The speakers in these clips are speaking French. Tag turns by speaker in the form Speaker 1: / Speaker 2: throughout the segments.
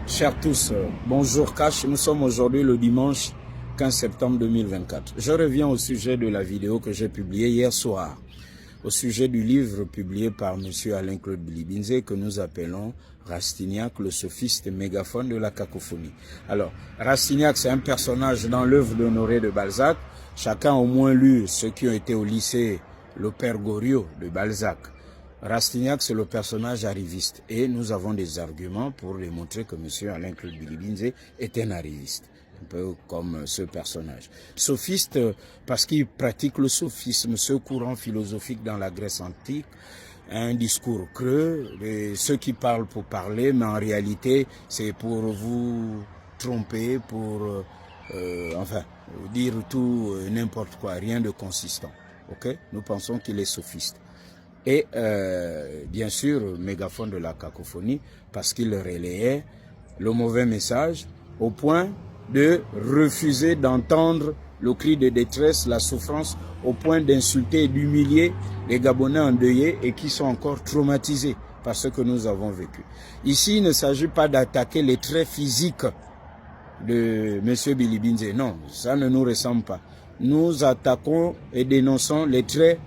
Speaker 1: Chers tous, bonjour Cash, nous sommes aujourd'hui le dimanche 15 septembre 2024. Je reviens au sujet de la vidéo que j'ai publiée hier soir, au sujet du livre publié par M. Alain-Claude Bilibinze que nous appelons Rastignac, le sophiste mégaphone de la cacophonie. Alors, Rastignac, c'est un personnage dans l'œuvre d'Honoré de Balzac. Chacun a au moins lu ceux qui ont été au lycée, le père Goriot de Balzac. Rastignac, c'est le personnage arriviste. Et nous avons des arguments pour démontrer que M. Alain-Claude Bilibinze est un arriviste. Un peu comme ce personnage. Sophiste, parce qu'il pratique le sophisme, ce courant philosophique dans la Grèce antique, un discours creux, ceux qui parlent pour parler, mais en réalité, c'est pour vous tromper, pour enfin, dire tout, n'importe quoi, rien de consistant. Ok? Nous pensons qu'il est sophiste. Et bien sûr, mégaphone de la cacophonie, parce qu'il relayait le mauvais message au point de refuser d'entendre le cri de détresse, la souffrance, au point d'insulter et d'humilier les Gabonais endeuillés et qui sont encore traumatisés par ce que nous avons vécu. Ici, il ne s'agit pas d'attaquer les traits physiques de M. Bilibinze. Non, ça ne nous ressemble pas. Nous attaquons et dénonçons les traits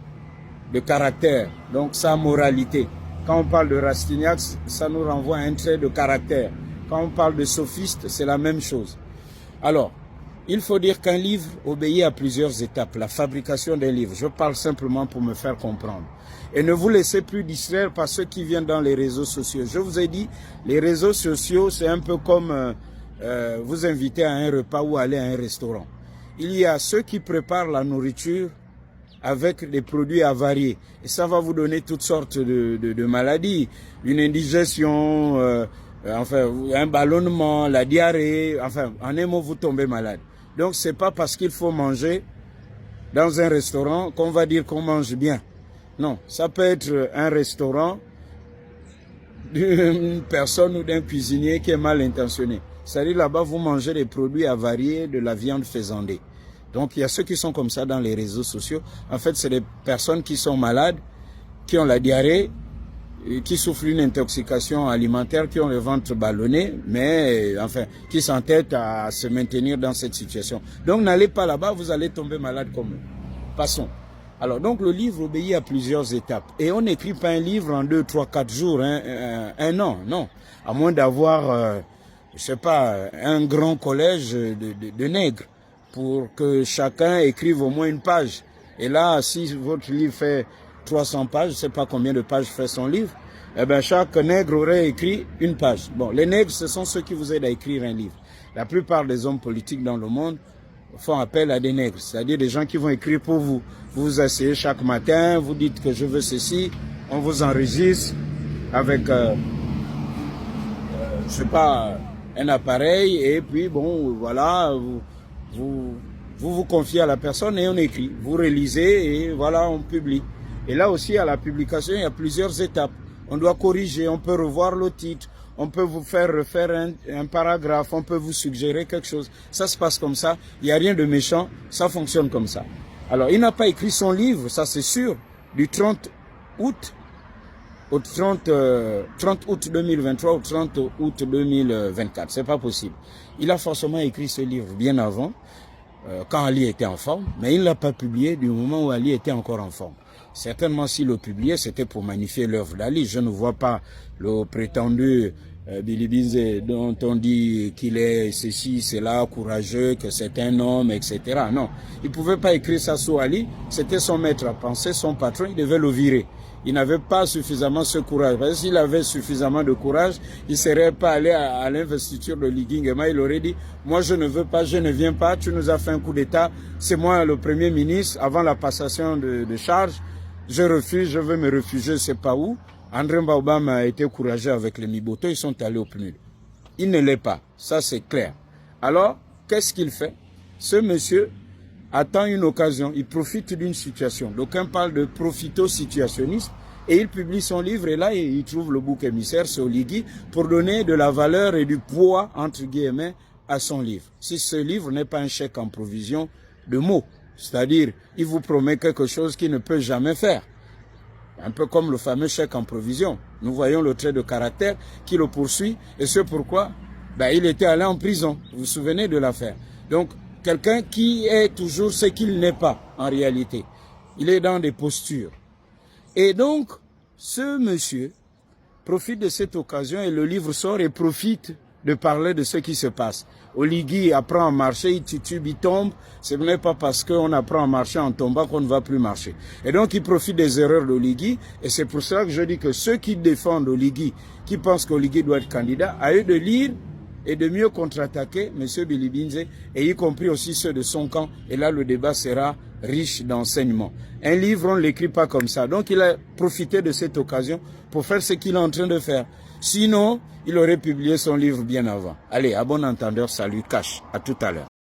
Speaker 1: de caractère, donc sa moralité. Quand on parle de Rastignac, ça nous renvoie à un trait de caractère. Quand on parle de sophiste, c'est la même chose. Alors, il faut dire qu'un livre obéit à plusieurs étapes. La fabrication d'un livre, je parle simplement pour me faire comprendre. Et ne vous laissez plus distraire par ceux qui viennent dans les réseaux sociaux. Je vous ai dit, les réseaux sociaux, c'est un peu comme vous inviter à un repas ou aller à un restaurant. Il y a ceux qui préparent la nourriture avec des produits avariés. Et ça va vous donner toutes sortes de maladies. Une indigestion, enfin, un ballonnement, la diarrhée, enfin, en un mot, vous tombez malade. Donc, c'est pas parce qu'il faut manger dans un restaurant qu'on va dire qu'on mange bien. Non, ça peut être un restaurant d'une personne ou d'un cuisinier qui est mal intentionné. C'est-à-dire là-bas, vous mangez des produits avariés, de la viande faisandée. Donc, il y a ceux qui sont comme ça dans les réseaux sociaux. En fait, c'est des personnes qui sont malades, qui ont la diarrhée, qui souffrent d'une intoxication alimentaire, qui ont le ventre ballonné, mais enfin, qui s'entêtent à se maintenir dans cette situation. Donc, n'allez pas là-bas, vous allez tomber malade comme eux. Passons. Alors, donc, le livre obéit à plusieurs étapes. Et on n'écrit pas un livre en 2, 3, 4 jours, un an, non. À moins d'avoir, je sais pas, un grand collège de nègres, pour que chacun écrive au moins une page. Et là, si votre livre fait 300 pages, je ne sais pas combien de pages fait son livre, eh bien, chaque nègre aurait écrit une page. Bon, les nègres, ce sont ceux qui vous aident à écrire un livre. La plupart des hommes politiques dans le monde font appel à des nègres, c'est-à-dire des gens qui vont écrire pour vous. Vous vous asseyez chaque matin, vous dites que je veux ceci, on vous enregistre avec, je sais pas, un appareil, et puis bon, voilà, vous confiez à la personne et on écrit. Vous relisez et voilà, on publie. Et là aussi, à la publication, il y a plusieurs étapes. On doit corriger, on peut revoir le titre, on peut vous faire refaire un paragraphe, on peut vous suggérer quelque chose. Ça se passe comme ça, il n'y a rien de méchant, ça fonctionne comme ça. Alors, il n'a pas écrit son livre, ça c'est sûr, du 30 août au 30 août 2023 au 30 août 2024. C'est pas possible. Il a forcément écrit ce livre bien avant, quand Ali était en forme, mais il ne l'a pas publié du moment où Ali était encore en forme. Certainement, s'il le publiait, c'était pour magnifier l'œuvre d'Ali. Je ne vois pas le prétendu Bilibinze dont on dit qu'il est ceci, cela, courageux, que c'est un homme, etc. Non, il ne pouvait pas écrire ça sur Ali. C'était son maître à penser, son patron, il devait le virer. Il n'avait pas suffisamment ce courage. Parce que s'il avait suffisamment de courage, il ne serait pas allé à l'investiture de Liguingema. Il aurait dit, moi je ne veux pas, je ne viens pas, tu nous as fait un coup d'État, c'est moi le Premier ministre, avant la passation de charge, je refuse, je veux me réfugier, je ne sais pas où. André Mbaobama a été courageux avec les Miboto, ils sont allés au PNUD. Il ne l'est pas, ça c'est clair. Alors, qu'est-ce qu'il fait? Ce monsieur attend une occasion, il profite d'une situation. D'aucuns parlent de profito-situationnisme et il publie son livre et là il trouve le bouc émissaire, c'est Oligui, pour donner de la valeur et du poids, entre guillemets, à son livre. Si ce livre n'est pas un chèque en provision de mots, c'est-à-dire il vous promet quelque chose qu'il ne peut jamais faire. Un peu comme le fameux chèque en provision. Nous voyons le trait de caractère qui le poursuit et c'est pourquoi ben, il était allé en prison. Vous vous souvenez de l'affaire? Donc, quelqu'un qui est toujours ce qu'il n'est pas en réalité. Il est dans des postures. Et donc, ce monsieur profite de cette occasion et le livre sort et profite de parler de ce qui se passe. Oligui apprend à marcher, il titube, il tombe. Ce n'est pas parce qu'on apprend à marcher en tombant qu'on ne va plus marcher. Et donc, il profite des erreurs d'Oligui. Et c'est pour cela que je dis que ceux qui défendent Oligui, qui pensent qu'Oligui doit être candidat, à eux de lire et de mieux contre-attaquer M. Bilibinze, et y compris aussi ceux de son camp. Et là, le débat sera riche d'enseignements. Un livre, on ne l'écrit pas comme ça. Donc, il a profité de cette occasion pour faire ce qu'il est en train de faire. Sinon, il aurait publié son livre bien avant. Allez, à bon entendeur, salut, Cash. À tout à l'heure.